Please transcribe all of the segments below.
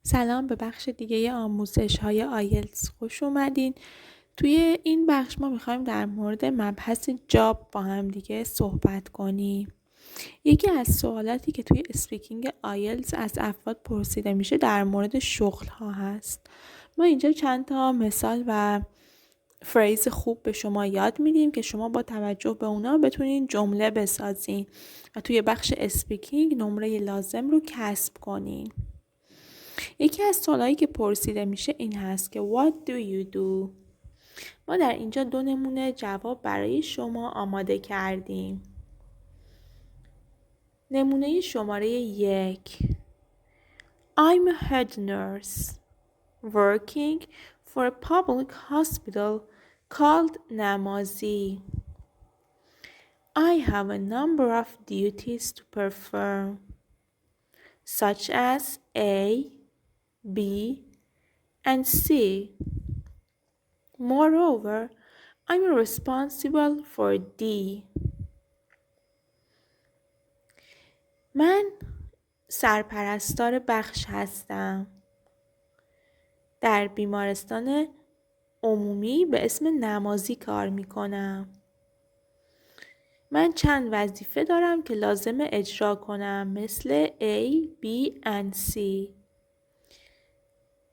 سلام، به بخش دیگه آموزش های آیلتس خوش اومدین. توی این بخش ما میخوایم در مورد مبحث جاب با هم دیگه صحبت کنیم. یکی از سوالاتی که توی اسپیکینگ آیلتس از افراد پرسیده میشه در مورد شغل ها هست. ما اینجا چند تا مثال و فریز خوب به شما یاد میدیم که شما با توجه به اونا بتونین جمله بسازین و توی بخش اسپیکینگ نمره لازم رو کسب کنین. یکی از سوالایی که پرسیده میشه این هست که What do you do؟ ما در اینجا 2 نمونه جواب برای شما آماده کردیم. نمونه شماره 1 I'm a head nurse working for a public hospital called نمازی. I have a number of duties to perform such as A, B, and C. Moreover, I'm responsible for D. من سرپرستار بخش هستم. در بیمارستان عمومی به اسم نمازی کار میکنم. من چند وظیفه دارم که لازم اجرا کنم مثل A, B and C.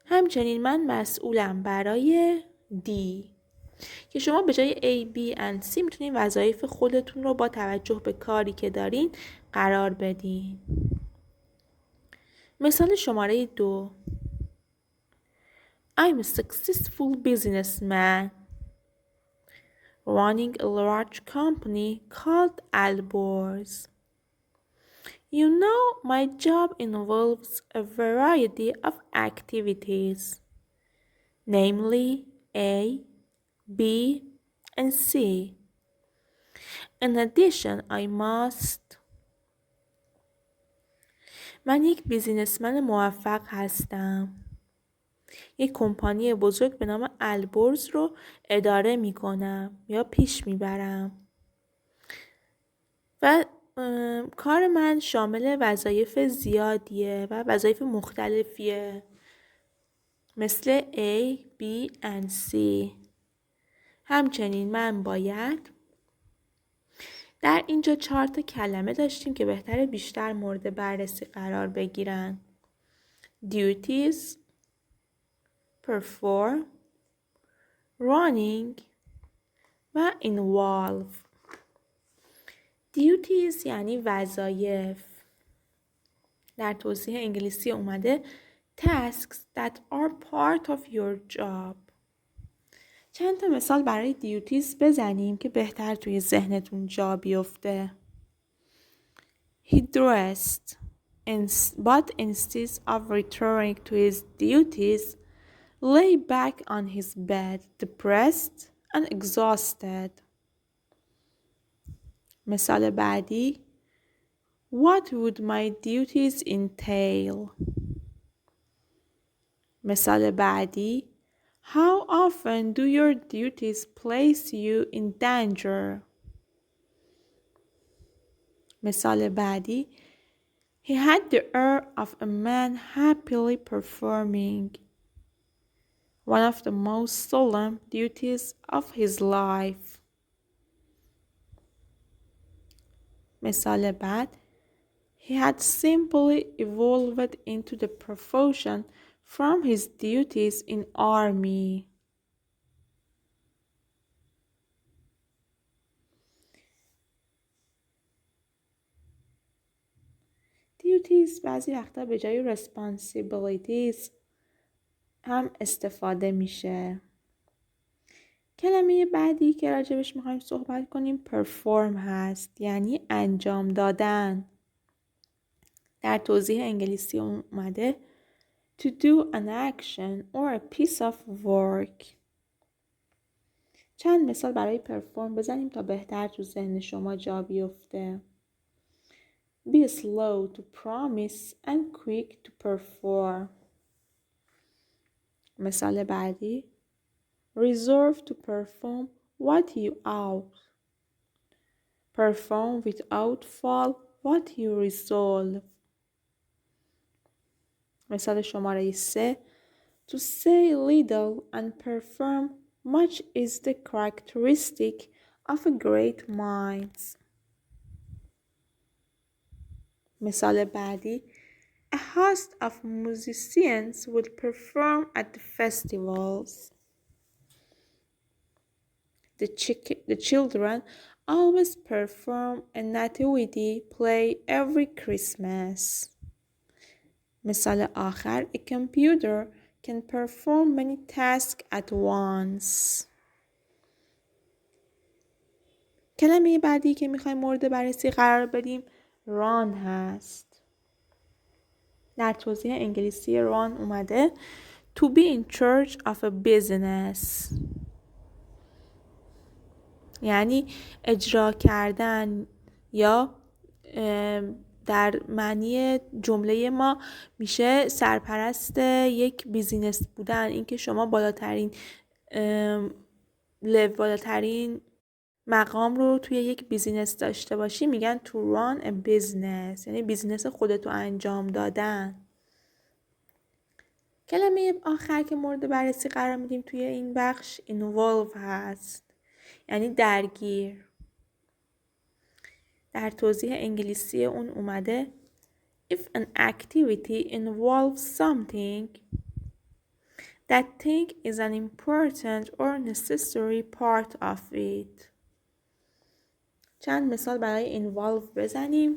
همچنین من مسئولم برای D که شما به جای A, B and C میتونین وظایف خودتون رو با توجه به کاری که دارین قرار بدین. مثال شماره 2 I'm a successful businessman running a large company called Alborz. You know, my job involves a variety of activities, namely A, B, and C. In addition, I must. من یک بیزینسمن موفق هستم. یک کمپانی بزرگ به نام البرز رو اداره می کنم یا پیش می برم. و کار من شامل وظایف زیادیه و وظایف مختلفیه مثل A, B and C. همچنین من باید در اینجا 4 تا کلمه داشتیم که بهتره بیشتر مورد بررسی قرار بگیرن. duties, perform, running و involve. duties یعنی وظایف. در توضیح انگلیسی اومده tasks that are part of your job. چند تا مثال برای دیوتیز بزنیم که بهتر توی ذهنتون جا بیفته. He dressed, but instead of returning to his duties, lay back on his bed, depressed and exhausted. مثال بعدی What would my duties entail? مثال بعدی How often do your duties place you in danger? مثال بعدی He had the air of a man happily performing one of the most solemn duties of his life. مثال بعد He had simply evolved into the profession from his duties in army. duties بعضی وقتا به جای responsibilities هم استفاده میشه. کلمه بعدی که راجبش میخوایم صحبت کنیم perform هست، یعنی انجام دادن. در توضیح انگلیسی اومده to do an action or a piece of work. چند مثال برای perform بزنیم تا بهتر تو ذهن شما جا بیفته. Be slow to promise and quick to perform. مثال بعدی Resolve to perform what you ought. Perform without fault what you resolve. مثال شماره 3. To say little and perform much is the characteristic of a great mind. مثال بعدی. A host of musicians will perform at the festivals. The children always perform a nativity play every Christmas. مثال آخر. A computer can perform many tasks at once. کلمه بعدی که میخوایم مورد بررسی قرار بدیم run هست. در توضیح انگلیسی run اومده to be in charge of a business، یعنی اجرا کردن، یا در معنی جمله ما میشه سرپرست یک بیزینس بودن. اینکه شما بالاترین مقام رو توی یک بیزینس داشته باشی میگن to run a business، یعنی بیزینس خودتو انجام دادن. کلمه آخر که مورد بررسی قرار میدیم توی این بخش involve هست، یعنی درگیر. در توضیح انگلیسی اون اومده if an activity involves something that thing is an important or necessary part of it. چند مثال برای involve بزنیم.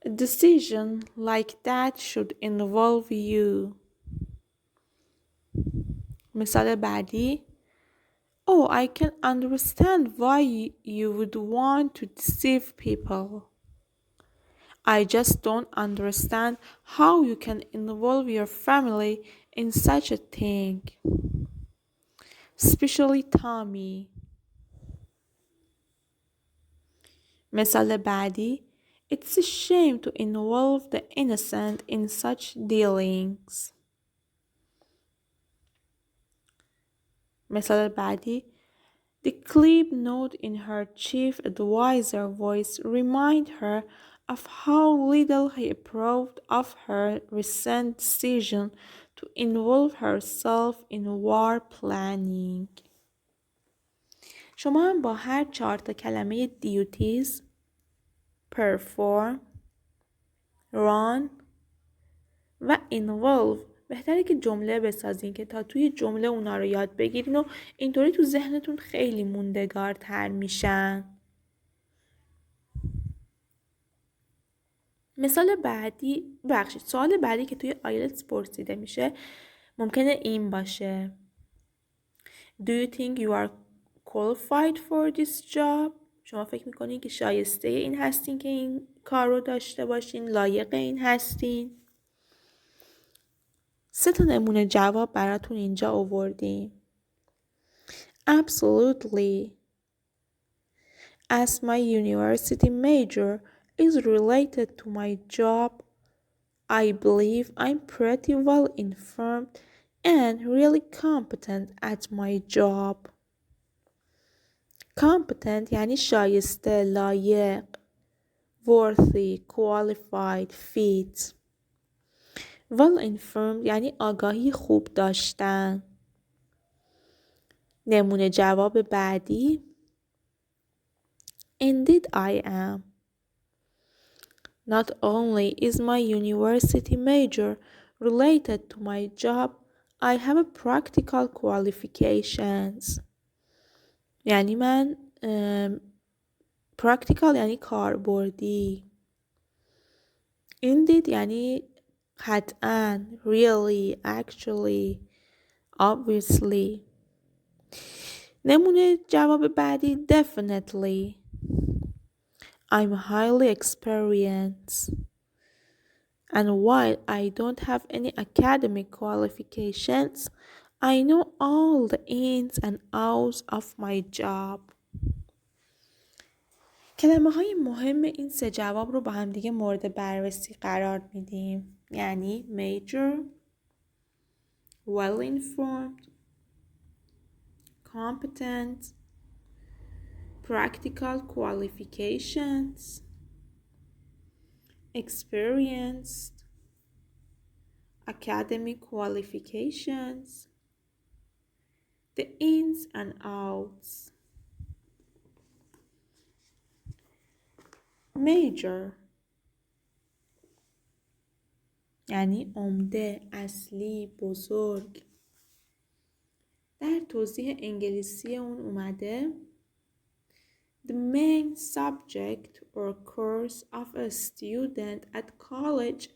A decision like that should involve you. مثال بعدی. Oh, I can understand why you would want to deceive people. I just don't understand how you can involve your family in such a thing. Especially Tommy. مثال بعدی. It's a shame to involve the innocent in such dealings. مثال بعدی. The clip note in her chief advisor voice remind her of how little he approved of her recent decision to involve herself in war planning. شما هم با هر 4 کلمه duties، perform، run و involve بهتره که جمله بسازین که تا توی جمله اونا رو یاد بگیرین و اینطوری تو ذهنتون خیلی موندگارتر میشن. سوال بعدی که توی آیلتس پرسیده میشه ممکنه این باشه. Do you think you are qualified for this job؟ شما فکر میکنین که شایسته این هستین که این کار رو داشته باشین؟ لایق این هستین؟ 3 نمونه جواب براتون اینجا آوردیم. Absolutely. As my university major is related to my job, I believe I'm pretty well informed and really competent at my job. Competent یعنی شایسته، لایق. Worthy, qualified, fit. Well informed یعنی آگاهی خوب داشتن. نمونه جواب بعدی. Indeed I am. Not only is my university major related to my job, I have a practical qualifications. یعنی من practical یعنی کاربردی. Indeed یعنی قطعاً، really, actually, obviously. نمونه جواب بعدی. Definitely. I'm highly experienced. And while I don't have any academic qualifications, I know all the ins and outs of my job. کلمه‌های مهم این 3 جواب رو با هم دیگه مورد بررسی قرار میدیم. یعنی major، well informed، competent، practical qualifications، experienced academic qualifications, the ins and outs. major یعنی عمده، اصلی، بزرگ. در توضیح انگلیسی اون اومده The main subject or course of a student at college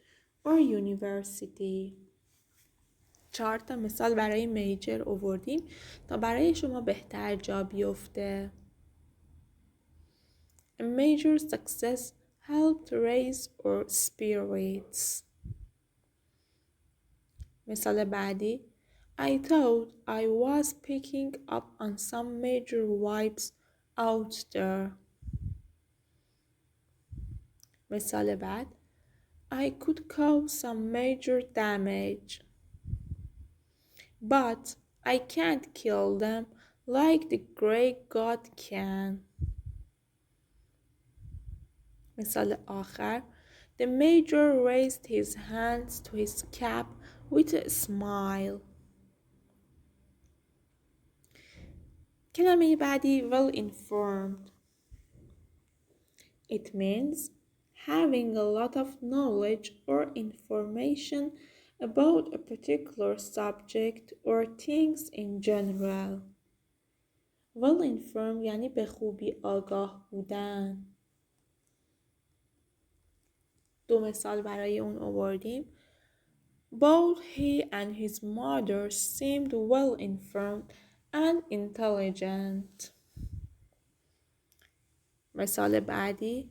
or university. 4 تا مثال برای میجر آوردیم تا برای شما بهتر جا بیفته. A major success helped raise our spirits. مثال بعدی I thought I was picking up on some major vibes out there. مثال بعد I could cause some major damage, but I can't kill them like the great God can. مثال آخر The major raised his hands to his cap with a smile. کلمه بعدی well informed. It means having a lot of knowledge or information about a particular subject or things in general. Well informed یعنی به خوبی آگاه بودن. 2 مثال برای اون آوردیم. Both he and his mother seemed well informed and intelligent. مثال بعدی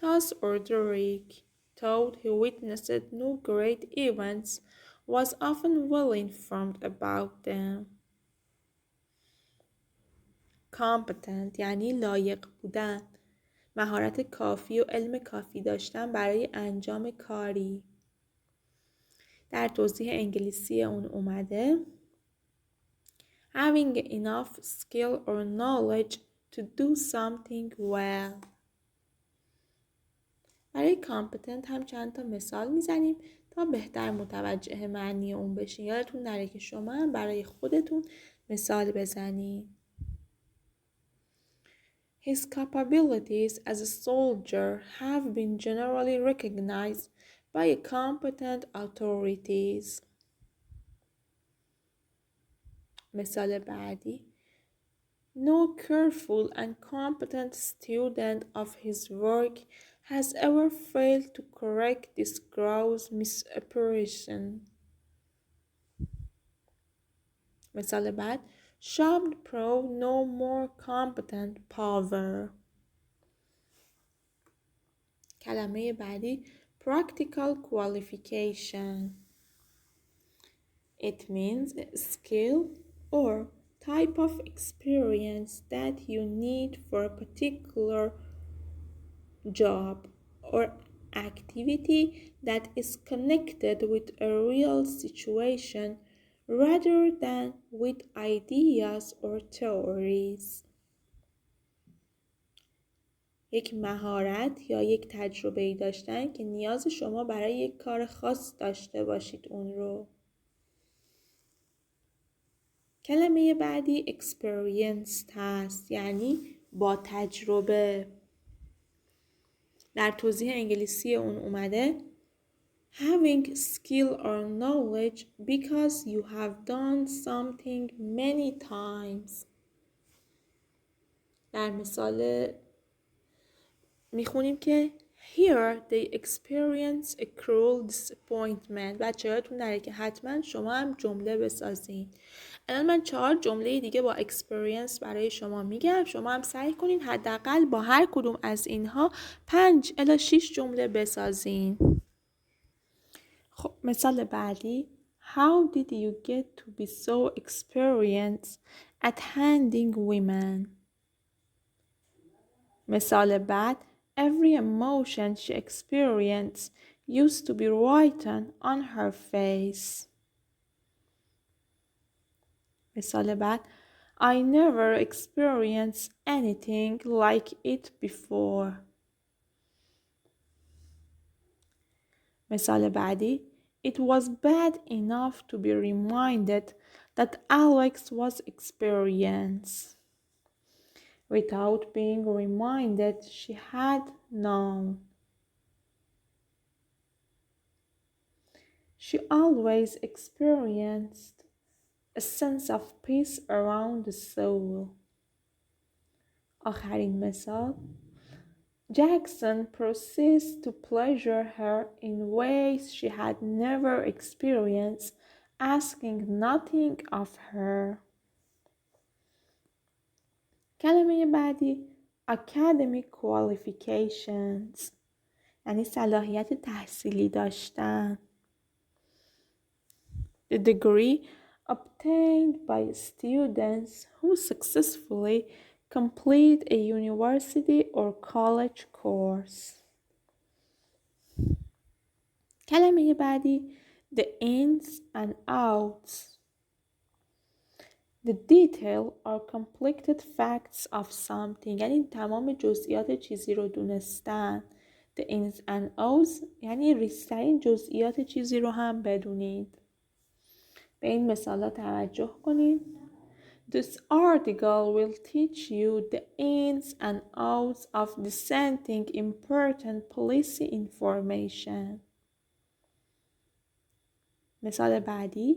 Thus Orderic, though he witnessed no great events, was often well informed about them. Competent یعنی لایق بودن، مهارت کافی و علم کافی داشتن برای انجام کاری. در توضیح انگلیسی اون اومده Having enough skill or knowledge to do something well. برای competent هم چند تا مثال میزنیم تا بهتر متوجه معنی اون بشین. یادتون نره که شما هم برای خودتون مثال بزنید. His capabilities as a soldier have been generally recognized by competent authorities. مثال بعدی No careful and competent student of his work has ever failed to correct this gross misapprehension. مثال بعد Should prove no more competent power. کلمه بعدی practical qualification. It means a skill or type of experience that you need for a particular job or activity that is connected with a real situation rather than with ideas or theories. یک مهارت یا یک تجربه‌ای داشتن که نیاز شما برای یک کار خاص داشته باشید اون رو. کلمه بعدی experienced هست یعنی با تجربه. در توضیح انگلیسی اون اومده having skill or knowledge because you have done something many times. در مثال میخونیم که Here they experience a cruel disappointment. بچه هاتون نره که حتما شما هم جمله بسازین. الان من 4 جمله دیگه با experience برای شما میگم. شما هم سعی کنین حداقل با هر کدوم از اینها 5 الی 6 جمله بسازین. خب مثال بعدی How did you get to be so experienced at handling women? مثال بعد Every emotion she experienced used to be written on her face. مثال بعد I never experienced anything like it before. مثال بعدی it was bad enough to be reminded that Alex was experienced. Without being reminded, she had known. She always experienced a sense of peace around the soul. آخرین مثال. Jackson proceeds to pleasure her in ways she had never experienced, asking nothing of her. کلمه بعدی academic qualifications یعنی صلاحیت تحصیلی داشتن. The degree obtained by students who successfully complete a university or college course. کلمه بعدی the ins and outs. The detail or completed facts of something یعنی تمام جزئیات چیزی رو دونستن. The ins and outs یعنی ریزترین جزئیات چیزی رو هم بدونید. به این مثالا توجه کنید. This article will teach you the ins and outs of dissenting important policy information. مثال بعدی.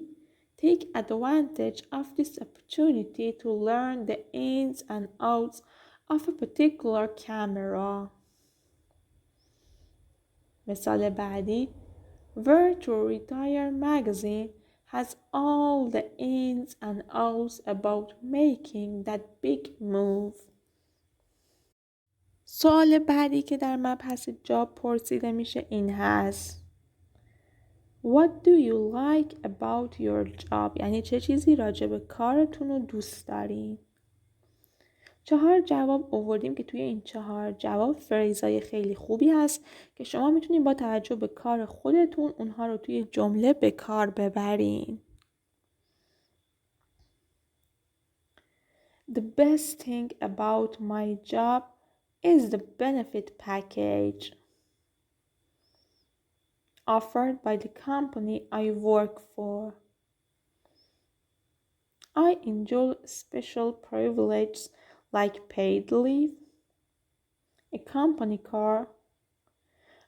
Take advantage of this opportunity to learn the ins and outs of a particular camera. مثال بعدی. Where to Retire magazine has all the ins and outs about making that big move. سوال بعدی که در مبحث جاب پرسیده میشه این هست. What do you like about your job؟ یعنی چه چیزی راجع به کارتون رو دوست دارین؟ 4 جواب آوردیم که توی این 4 جواب فریزای خیلی خوبی هست که شما میتونید با توجه به کار خودتون اونها رو توی جمله به کار ببرین. The best thing about my job is the benefit package offered by the company I work for. I enjoy special privileges like paid leave, a company car,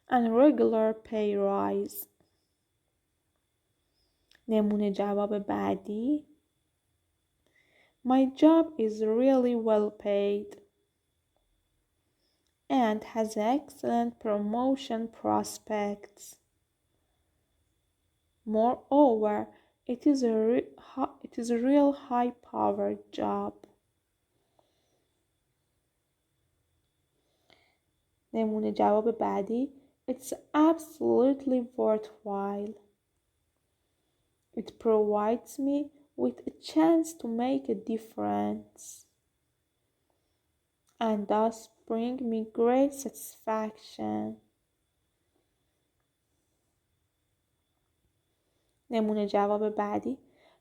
and regular pay rise. نمونه جواب بعدی. My job is really well paid and has excellent promotion prospects. Moreover, it is a real high-powered job. نمونه جواب بعدی. It's absolutely worthwhile. It provides me with a chance to make a difference and thus bring me great satisfaction. نمونه جواب بعدی.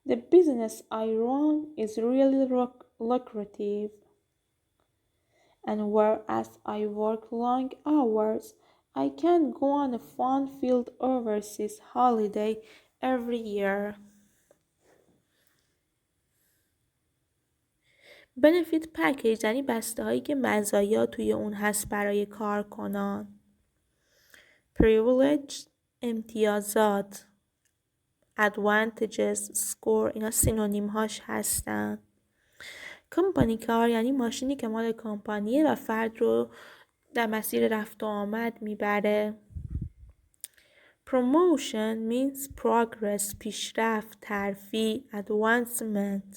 The business I run is really lucrative. And whereas I work long hours, I can go on a fun-filled overseas holiday every year. Benefit package یعنی بسته هایی که مزایا توی اون هست برای کارکنان. Privilege امتیازات. Advantages score اینا سینونیم هاش هستن. کمپانی کار یعنی ماشینی که مال کمپانیه و فرد رو در مسیر رفت و آمد میبره. Promotion means progress پیشرفت ترفیع advancement.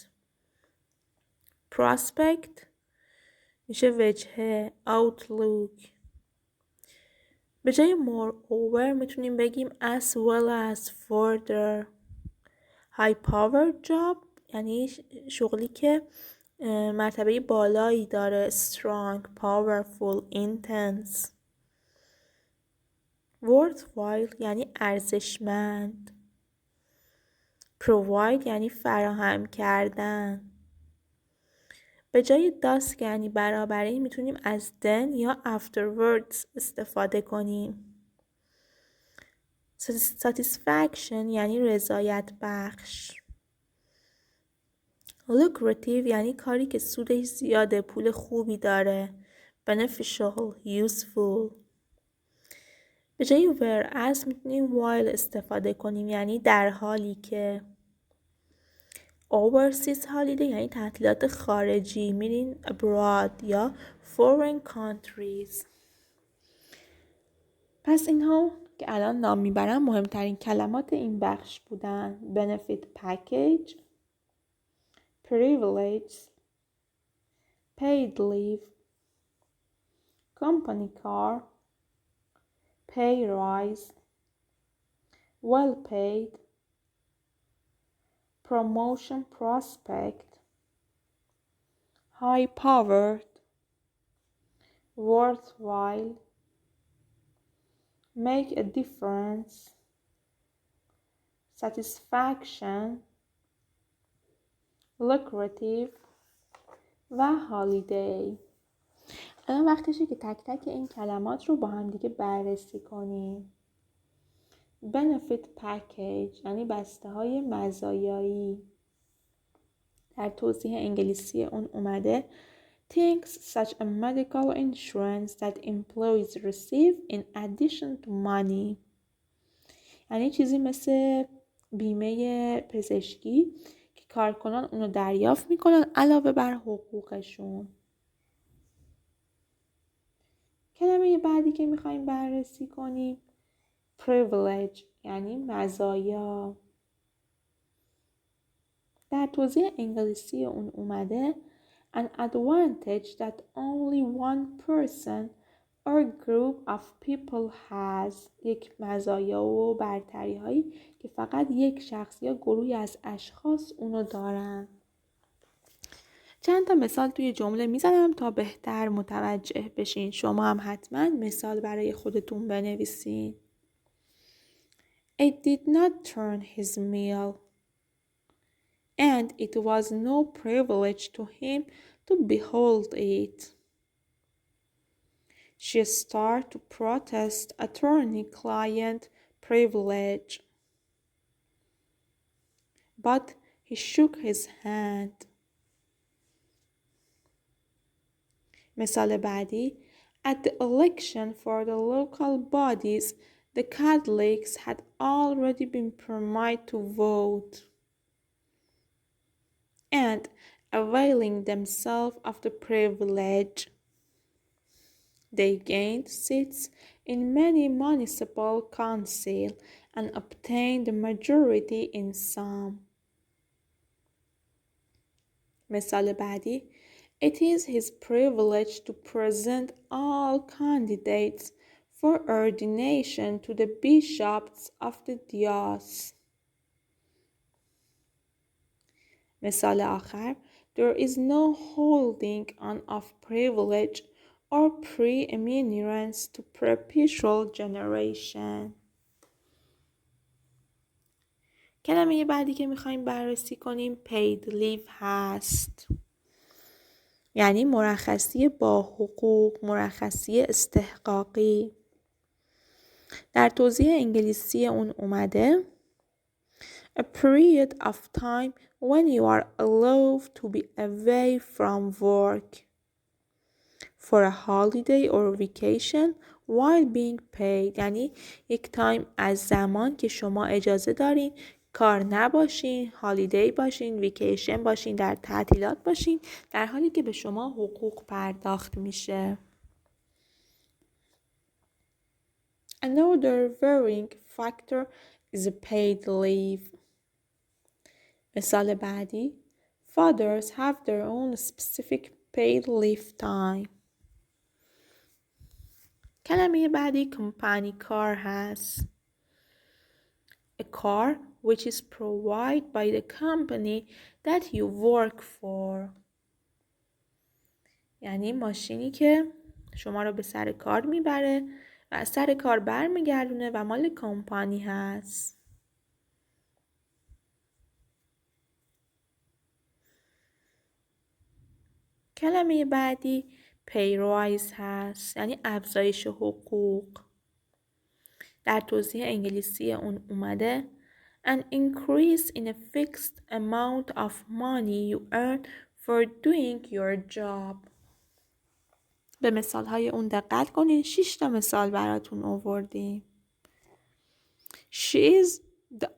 Prospect میشه وجهه outlook. به جای moreover میتونیم بگیم as well as further. High powered job یعنی شغلی که مرتبه بالایی داره. strong, powerful, intense. worthwhile یعنی ارزشمند. provide یعنی فراهم کردن. به جای thus یعنی برابری میتونیم از then یا afterwards استفاده کنیم. satisfaction یعنی رضایت بخش. lucrative یعنی کاری که سودش زیاده، پول خوبی داره. beneficial useful. به جای whereas میتونیم while استفاده کنیم یعنی در حالی که. overseas holiday یعنی تعطیلات خارجی، میرین abroad یا foreign countries. پس اینها که الان نام میبرم مهمترین کلمات این بخش بودن: benefit package، privilege، paid leave، company car، pay rise، well paid، promotion prospect، high powered، worthwhile، make a difference، satisfaction، lucrative و holiday. الان وقتشه که تک تک این کلمات رو با هم دیگه بررسی کنیم. benefit package یعنی بسته های مزایایی. در توضیح انگلیسی اون اومده things such a medical insurance that employees receive in addition to money. یعنی چیزی مثل بیمه پزشکی که کارکنان اونو دریافت میکنن علاوه بر حقوقشون. کلمه بعدی که میخوایم بررسی کنیم privilege یعنی مزایا. در توضیح انگلیسی اون اومده an advantage that only one person or group of people has. یک مزایا و برتری هایی که فقط یک شخص یا گروهی از اشخاص اونو دارن. چند تا مثال توی جمله میزنم تا بهتر متوجه بشین. شما هم حتما مثال برای خودتون بنویسین. It did not turn his meal and it was no privilege to him to behold it. She started to protest attorney-client privilege, but he shook his hand. مثال بعدی At the election for the local bodies, the Catholics had already been permitted to vote. And availing themselves of the privilege, they gained seats in many municipal councils and obtained the majority in some. مثال بعدی It is his privilege to present all candidates for ordination to the bishops of the diocese. مثال آخر There is no holding on of privilege or preeminence to perpetual generation. کلمه بعدی که میخوایم بررسی کنیم paid leave هست. یعنی مرخصی با حقوق، مرخصی استحقاقی. در توضیح انگلیسی اون اومده A period of time when you are allowed to be away from work for a holiday or vacation while being paid. یعنی یک تایم از زمان که شما اجازه دارین کار نباشین، هالیدی باشین، ویکیشن باشین، در تعطیلات باشین، در حالی که به شما حقوق پرداخت میشه. Another varying factor is paid leave. مثال بعدی Fathers have their own specific paid leave time. کلمه بعدی company car هست. A car which is provided by the company that you work for. یعنی ماشینی که شما رو به سر کار میبره و از سر کار برمیگردونه و مال کمپانی هست. کلمه بعدی pay rise هست. یعنی افزایش حقوق. در توضیح انگلیسی اون اومده an increase in a fixed amount of money you earn for doing your job. به مثالهای اون دقت کنین. 6 تا مثال براتون آوردیم. She is the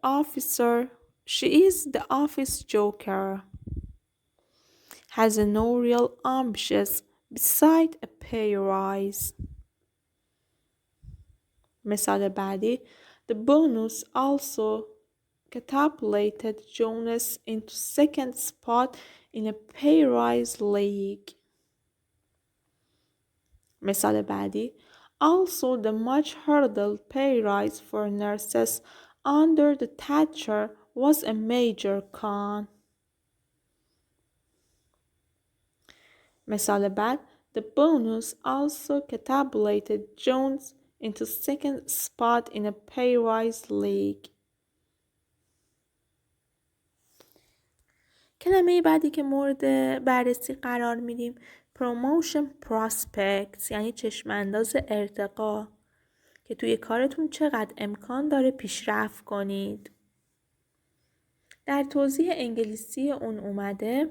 office joker. Has no real ambitions beside a pay rise. مثال بعدی The bonus also catapulted Jonas into second spot in a pay rise league. مثال بعدی Also the much heralded pay rise for nurses under the Thatcher was a major con. مثال بعد The bonus also catapulted Jones into second spot in a pay rise league. کلمه بعدی که مورد بررسی قرار میدیم promotion prospects، یعنی چشمانداز ارتقا که توی کارتون چقدر امکان داره پیشرفت کنید. در توضیح انگلیسی اون اومده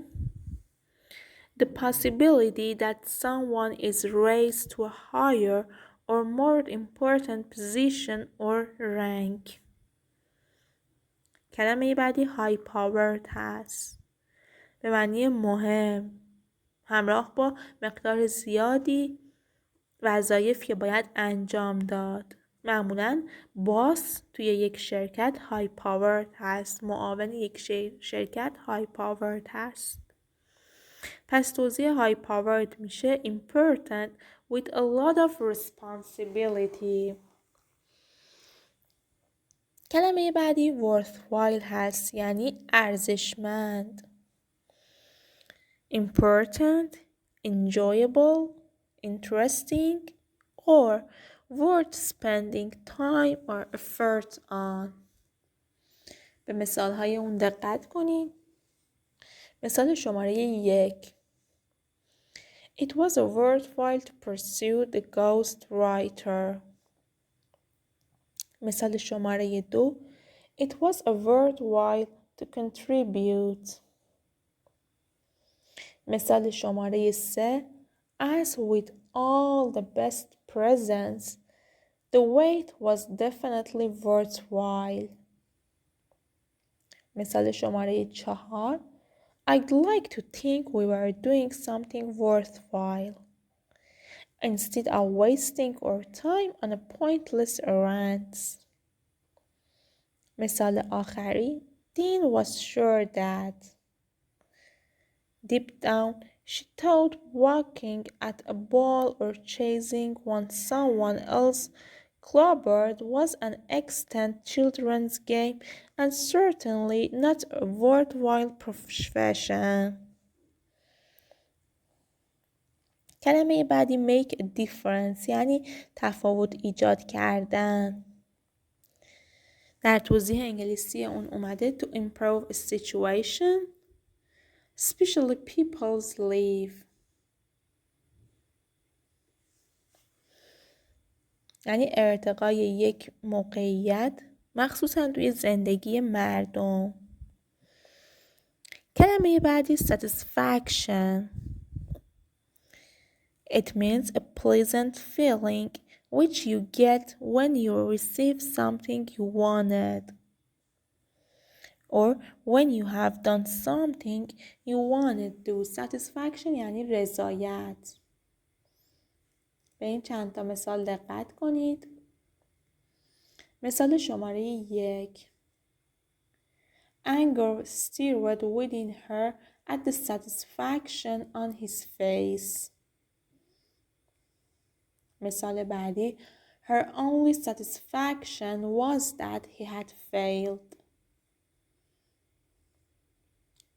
The possibility that someone is raised to a higher or more important position or rank. کلمه بعدی high powered هست به معنی مهم، همراه با مقدار زیادی وظایف که باید انجام داد. معمولاً باس توی یک شرکت های پاورد هست، معاون یک شرکت های پاورد هست. پس توضیح های پاورد میشه important with a lot of responsibility. کلمه بعدی worthwhile هست، یعنی ارزشمند. important, enjoyable, interesting, or worth spending time or effort on. به مثال های اون دقت کنین. مثال شماره 1 It was a worthwhile to pursue the ghost writer. مثال شماره 2 It was a worthwhile to contribute. مثال شماره 3 As with all the best presents, the wait was definitely worthwhile. مثال شماره 4 I'd like to think we were doing something worthwhile instead of wasting our time on a pointless errands. مثال آخری Dean was sure that deep down she thought walking at a ball or chasing someone else clobbered was an extant children's game and certainly not a worthwhile profession. کلمه بعدی make a difference، یعنی تفاوت ایجاد کردن. در توضیح انگلیسی اون اومده to improve a situation, especially people's life. یعنی ارتقای یک موقعیت مخصوصا توی زندگی مردم. کلمه بعدی satisfaction. It means a pleasant feeling which you get when you receive something you wanted or when you have done something you wanted to. Satisfaction یعنی رضایت. به این چند تا مثال دقت کنید. مثال شماره 1 Anger stirred within her at the satisfaction on his face. مثال بعدی Her only satisfaction was that he had failed.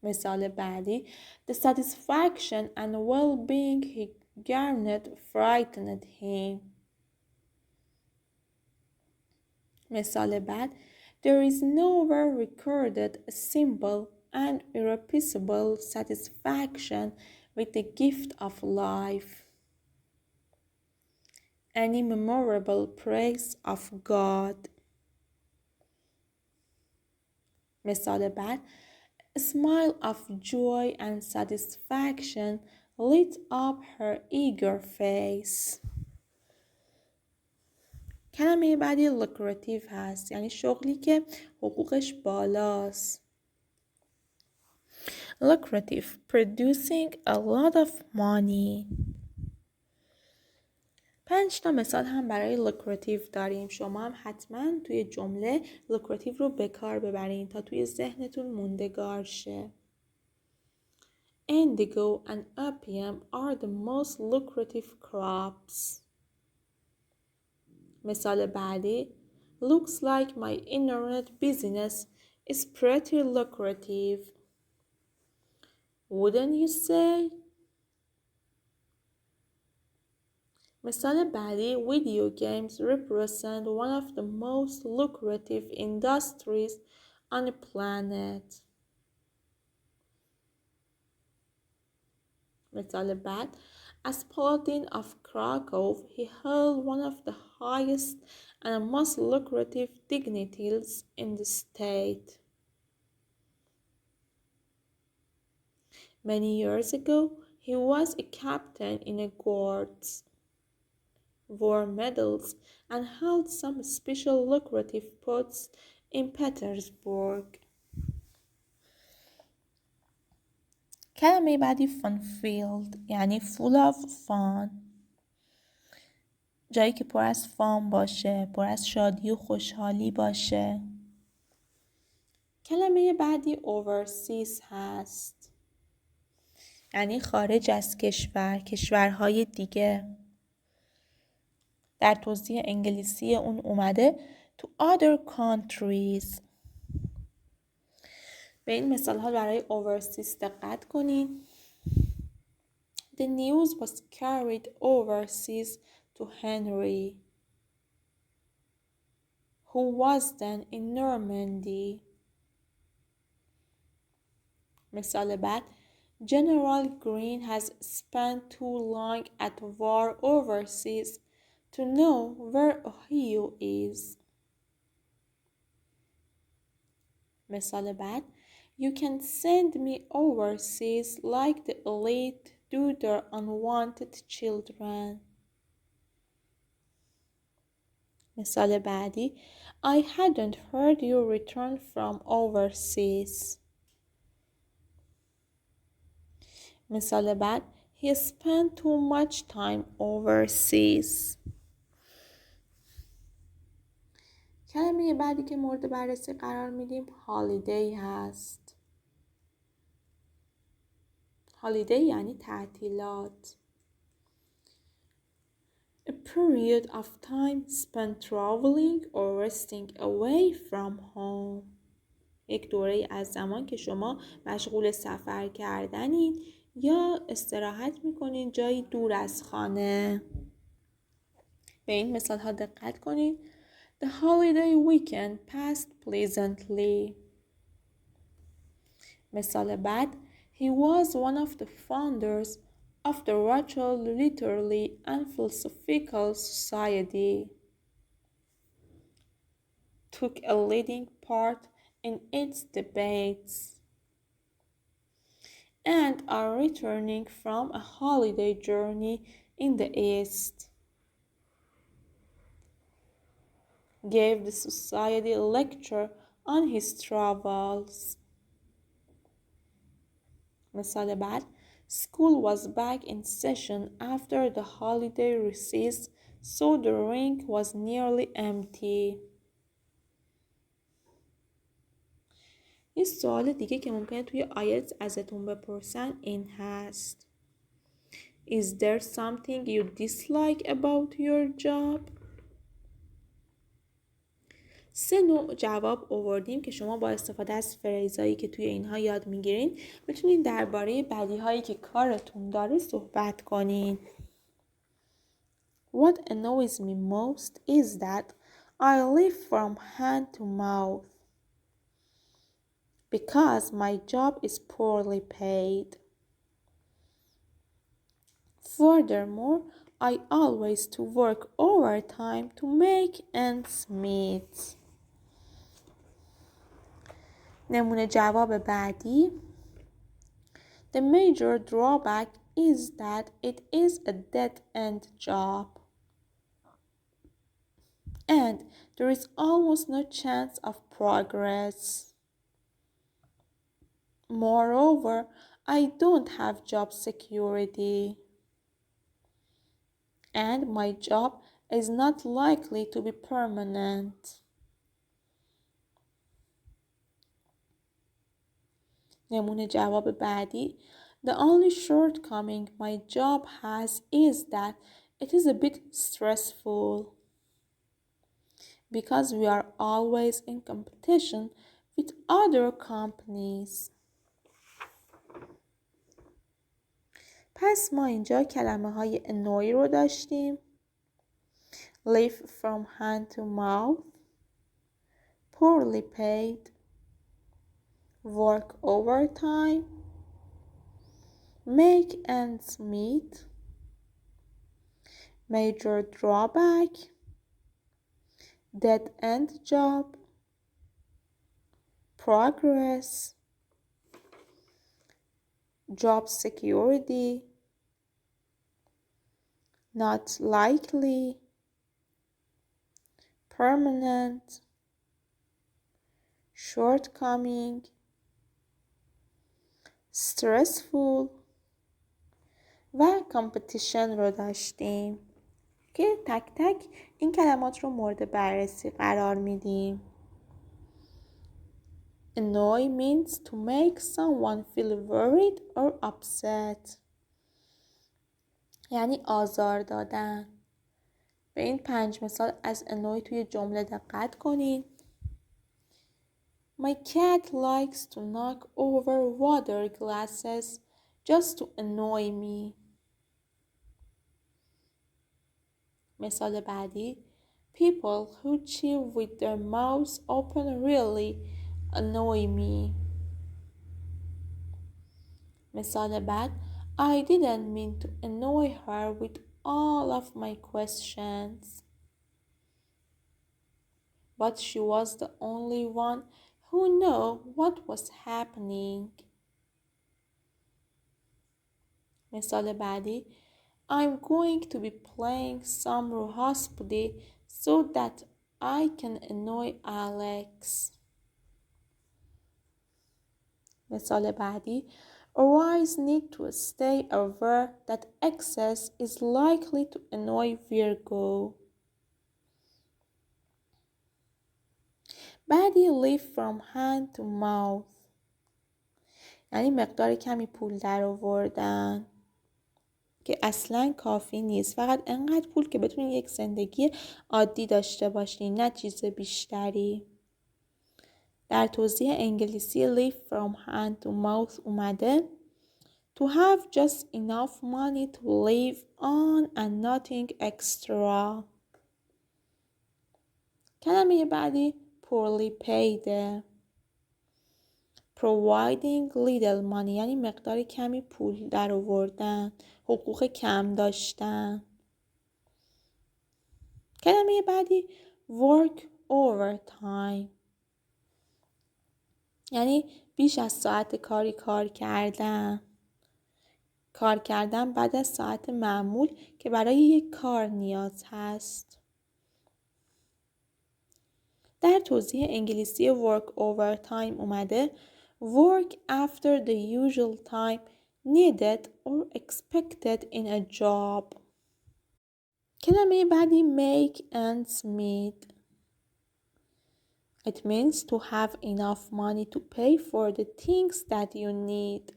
مثال بعدی The satisfaction and well-being he garnered frightened him. مثال بعد There is nowhere recorded a simple and irrepressible satisfaction with the gift of life. any memorable praise of God. مثال بعد. A smile of joy and satisfaction lit up her eager face. کلمه بعدی lucrative هست، یعنی شغلی که حقوقش بالاست. Lucrative, producing a lot of money. 5 تا مثال هم برای lucrative داریم. شما هم حتما توی جمله lucrative رو به کار ببرین تا توی ذهنتون موندگار شه. Indigo and opium are the most lucrative crops. مثال بعدی. Looks like my internet business is pretty lucrative. Wouldn't you say? مثال بعدی. Video games represent one of the most lucrative industries on the planet. مثال بعد. As Paladin of Krakow, he held one of the highest and most lucrative dignities in the state. Many years ago, he was a captain in the guards, wore medals, and held some special lucrative posts in Petersburg. کلمه بعدی fun-filled یعنی full of fun. جایی که پر از فان باشه، پر از شادی و خوشحالی باشه. کلمه بعدی overseas هست، یعنی خارج از کشور، کشورهای دیگه. در توضیح انگلیسی اون اومده to other countries. به این مثال ها برای overseas دقت کنین. The news was carried overseas to Henry, who was then in Normandy. مثال بعد. General Greene has spent too long at war overseas to know where Ohio is. مثال بعد. You can send me overseas like the elite do their unwanted children. مثال بعدی. I hadn't heard you return from overseas. مثال بعد. He spent too much time overseas. کلمه بعدی که مورد بررسی قرار میدیم holiday هست. holiday یعنی تعطیلات. A period of time spent traveling or resting away from home. یک دوره از زمان که شما مشغول سفر کردنین یا استراحت میکنین جایی دور از خانه. به این مثال ها دقت کنین. The holiday weekend passed pleasantly. مثال بعد. He was one of the founders of the Rochelle Literary and Philosophical Society. Took a leading part in its debates. And are returning from a holiday journey in the East. Gave the society a lecture on his travels. مثال بعد. School was back in session after the holiday recess, so the rink was nearly empty. یه سوال دیگه که ممکنه توی آیلتس ازتون بپرسن این هست. Is there something you dislike about your job? 3 نوع جواب آوردیم که شما با استفاده از فریزایی که توی اینها یاد میگیرین میتونین درباره بدیهایی که کارتون داره صحبت کنین. What annoys me most is that I live from hand to mouth because my job is poorly paid. Furthermore, I always to work overtime to make ends meet. نمونه جواب بعدی. The major drawback is that it is a dead-end job. And there is almost no chance of progress. Moreover, I don't have job security. And my job is not likely to be permanent. نمونه جواب بعدی. The only shortcoming my job has is that it is a bit stressful because we are always in competition with other companies. پس ما اینجا کلمه های annoy رو داشتیم. live from hand to mouth, poorly paid, work overtime, make ends meet, major drawback, dead-end job, progress, job security, not likely, permanent, shortcoming, stressful و competition رو داشتیم که تک تک این کلمات رو مورد بررسی قرار میدیم. Annoy means to make someone feel worried or upset. یعنی آزار دادن. به این 5 مثال از annoy توی جمله دقت کنید. My cat likes to knock over water glasses just to annoy me. مثال بعدی. People who chew with their mouths open really annoy me. مثال بعد. I didn't mean to annoy her with all of my questions. But she was the only one who knew what was happening. مثال بعدی. I'm going to be playing some Rohaspudi so that I can annoy Alex. مثال بعدی. Arise need to stay aware that excess is likely to annoy Virgo. بعدی live from hand to mouth. یعنی مقدار کمی پول در آوردن که اصلا کافی نیست. فقط انقدر پول که بتونین یک زندگی عادی داشته باشین، نه چیز بیشتری. در توضیح انگلیسی live from hand to mouth اومده to have just enough money to live on and nothing extra. کلمه بعدی poorly paid. providing little money یعنی مقدار کمی پول در آوردن، حقوق کم داشتن. کلمه بعدی work overtime یعنی بیش از ساعت کاری کار کردن بعد از ساعت معمول که برای یک کار نیاز هست. در توضیح انگلیسی work overtime اومده work after the usual time needed or expected in a job. کلمه بعدی make ends meet. It means to have enough money to pay for the things that you need.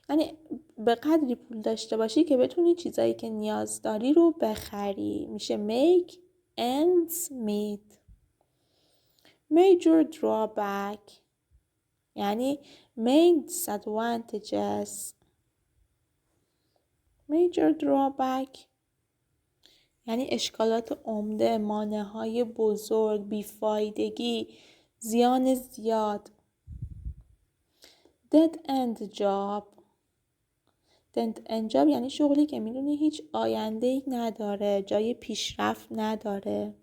یعنی به قدری پول داشته باشی که بتونی چیزایی که نیاز داری رو بخری. میشه make ends meet. Major drawback یعنی main disadvantages. Major drawback یعنی اشکالات عمده، مانع‌های بزرگ، بیفایدگی، زیان زیاد. Dead end job dead end job یعنی شغلی که میدونی هیچ آینده‌ای نداره، جای پیشرفت نداره.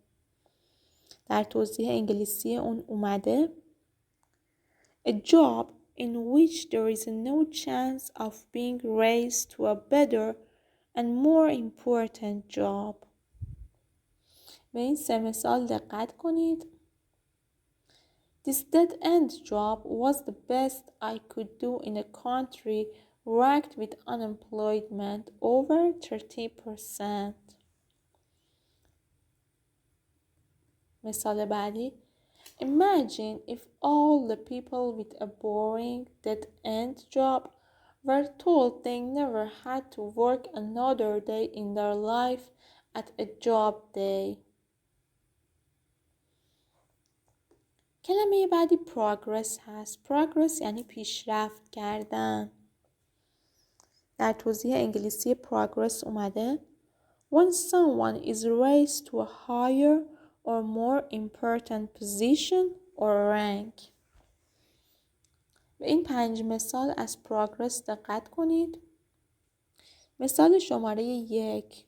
در توضیح انگلیسی اون اومده A job in which there is no chance of being raised to a better and more important job. به این 3 مثال دقت کنید. This dead-end job was the best I could do in a country racked with unemployment over 30%. مثال بعدی Imagine if all the people with a boring dead-end job were told they never had to work another day in their life at a job day. کلمه بعدی progress هست. progress یعنی پیشرفت کردن. در توضیح انگلیسی progress اومده When someone is raised to a higher or more important position or rank. به این 5 مثال از progress دقت کنید. مثال شماره 1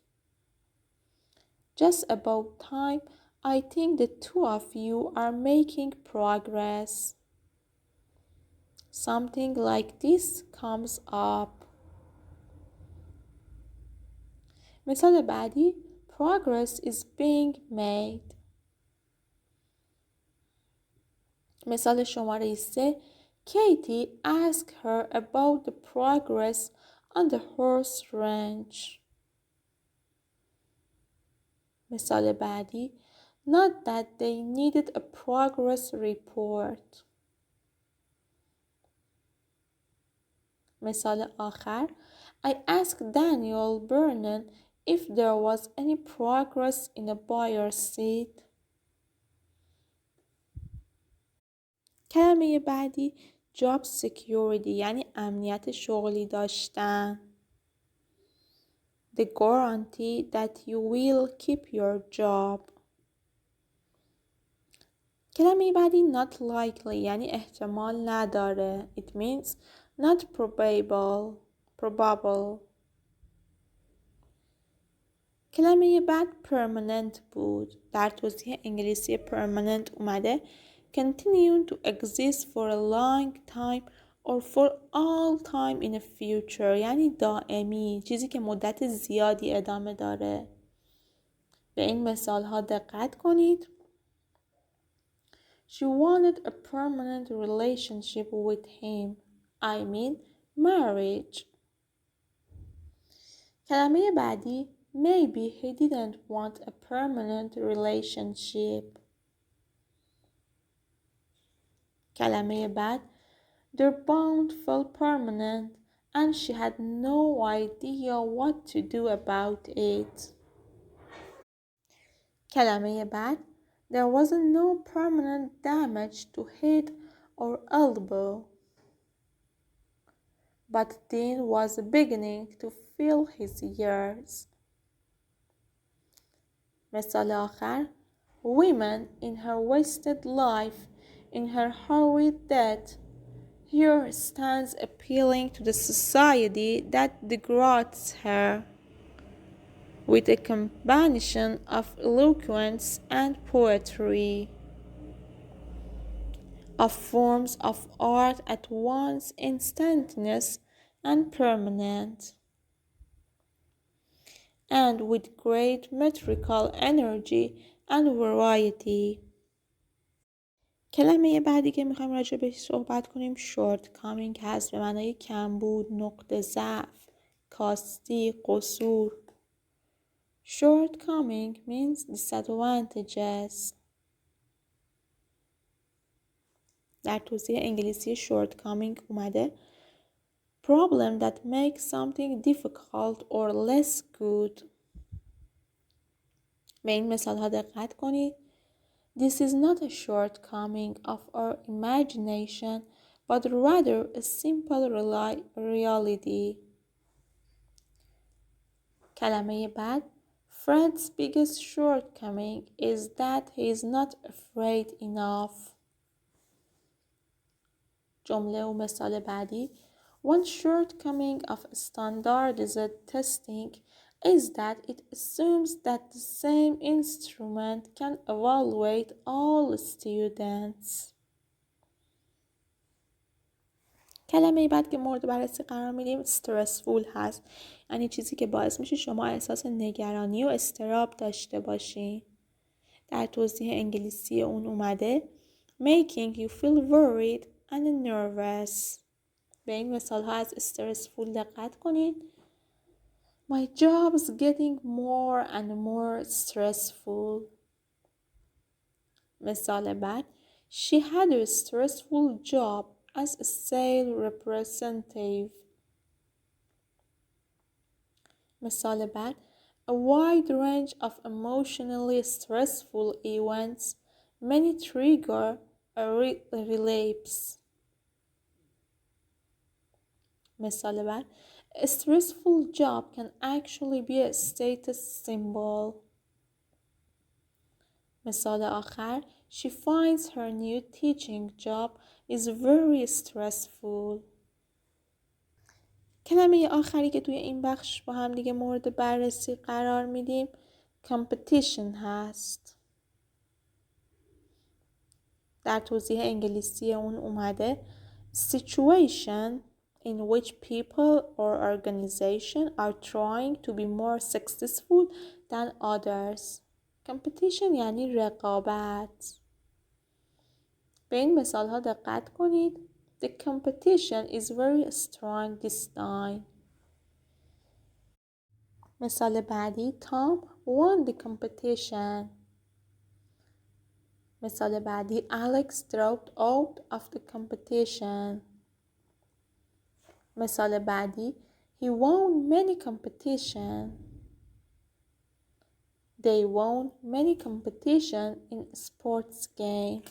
Just about time. I think the two of you are making progress. Something like this comes up. مثال بعدی Progress is being made. مثال شماره 3 Katie asked her about the progress on the horse ranch. مثال بعدی Not that they needed a progress report. مثال آخر I asked Daniel Vernon if there was any progress in a buyer's seat. کلمه بعدی job security یعنی امنیت شغلی داشتن. The guarantee that you will keep your job. کلمه بعدی not likely یعنی احتمال نداره. It means not probable. کلمه بعد permanent بود. در توضیح انگلیسی permanent اومده continue to exist for a long time or for all time in the future یعنی دائمی، چیزی که مدت زیادی ادامه داره. به این مثال ها دقت کنید. She wanted a permanent relationship with him. I mean marriage. کلمه بعدی Maybe he didn't want a permanent relationship. کلمه بعد Their bond felt permanent and she had no idea what to do about it. کلمه بعد There was no permanent damage to head or elbow. But Dean was beginning to feel his years. مثال آخر Women in her wasted life, in her hurried death, here stands appealing to the society that degrades her, with a combination of eloquence and poetry, of forms of art at once instantaneous and permanent, and with great metrical energy and variety. کلمه بعدی که میخوایم راجع بهش صحبت کنیم shortcoming هست، به معنای کمبود، نقطه ضعف، کاستی، قصور. Shortcoming means disadvantages. در توضیح انگلیسی shortcoming اومده problem that makes something difficult or less good. به این مثال ها دقت کنید. This is not a shortcoming of our imagination, but rather a simple reality. کلمه بعد Fred's biggest shortcoming is that he is not afraid enough. جمله و مثال بعدی One shortcoming of standardized testing is that it assumes that the same instrument can evaluate all students. کلمه بعد که مورد بررسی قرار میدیم stressful هست، یعنی چیزی که باعث میشه شما احساس نگرانی و اضطراب داشته باشین. در توضیح انگلیسی اون اومده making you feel worried and nervous. به این مثال ها از stressful دقت کنید. My job's getting more and more stressful. مثال بعد She had a stressful job as a sales representative. مثال بعد A wide range of emotionally stressful events, many trigger a relapse. مثال بعد A stressful job can actually be a status symbol. مثال آخر She finds her new teaching job is very stressful. کلمه آخری که توی این بخش با هم دیگه مورد بررسی قرار میدیم competition هست. در توضیح انگلیسی اون اومده situation in which people or organization are trying to be more successful than others. competition یعنی رقابت. به این مثال ها دقت کنید. The competition is very strong this time. مثال بعدی Tom won the competition. مثال بعدی Alex dropped out of the competition. مثال بعدی He won many competition. They won many competition in sports game.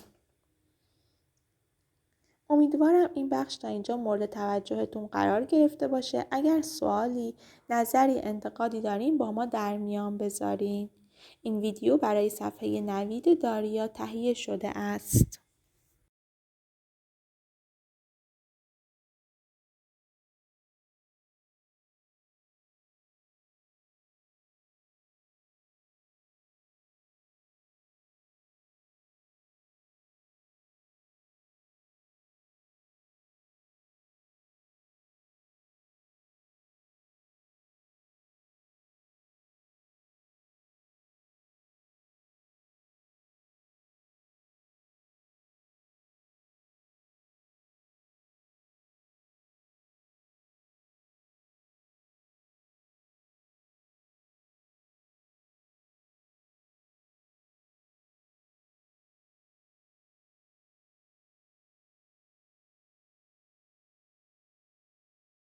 امیدوارم این بخش تا اینجا مورد توجهتون قرار گرفته باشه. اگر سوالی، نظری، انتقادی دارین با ما در میان بذارین. این ویدیو برای صفحه نوید داریا تهیه شده است.